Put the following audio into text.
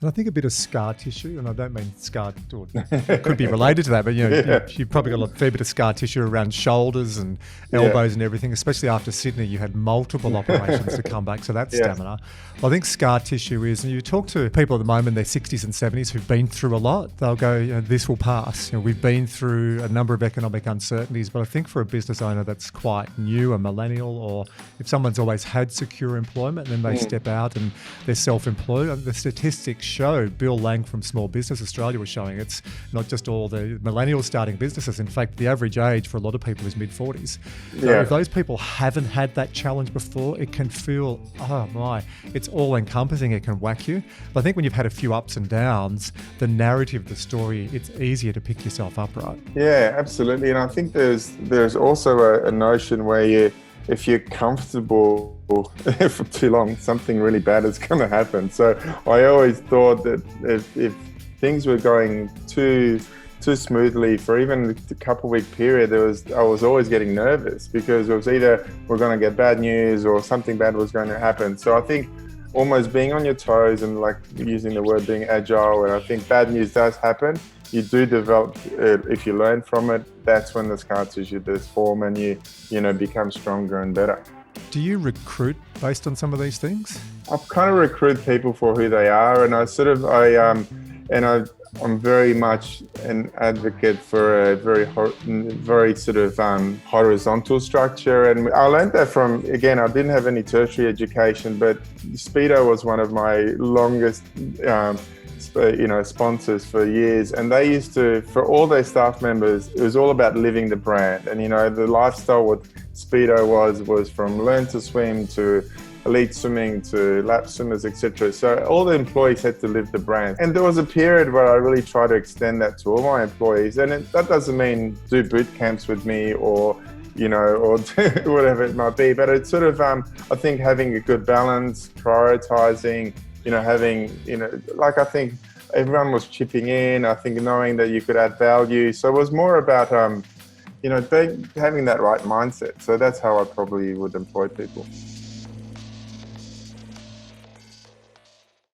And I think a bit of scar tissue, and I don't mean scar, or it could be related to that, but Yeah. you've probably got a fair bit of scar tissue around shoulders and Yeah. elbows and everything, especially after Sydney, you had multiple operations to come back, so that's Yeah. stamina. I think scar tissue is, and you talk to people at the moment in their 60s and 70s who've been through a lot, they'll go, this will pass. We've been through a number of economic uncertainties, but I think for a business owner that's quite new, a millennial, or if someone's always had secure employment and then they step out and they're self-employed, the statistics show, Bill Lang from Small Business Australia was showing, it's not just all the millennials starting businesses. In fact, the average age for a lot of people is mid-40s. So Yeah. if those people haven't had that challenge before, it can feel, oh my, it's all-encompassing, it can whack you. But I think when you've had a few ups and downs, the narrative of the story, it's easier to pick yourself up, right? Yeah, absolutely. And I think there's also a notion where if you're comfortable for too long, something really bad is going to happen. So I always thought that if things were going too smoothly for even a couple week period, I was always getting nervous because it was either we're going to get bad news or something bad was going to happen. So I think almost being on your toes and like using the word being agile, and I think bad news does happen. You do develop, if you learn from it, that's when the scar tissue does form and you become stronger and better. Do you recruit based on some of these things? I kind of recruit people for who they are, and I'm very much an advocate for a very sort of horizontal structure. And I learned that from, again, I didn't have any tertiary education, but Speedo was one of my longest sponsors for years, and they used to, for all their staff members, it was all about living the brand. And the lifestyle with Speedo was from learn to swim to elite swimming to lap swimmers, etc. So all the employees had to live the brand. And there was a period where I really tried to extend that to all my employees. And that doesn't mean do boot camps with me or or whatever it might be. But it's sort of, I think having a good balance, prioritizing, I think everyone was chipping in. I think knowing that you could add value. So it was more about, having that right mindset. So that's how I probably would employ people.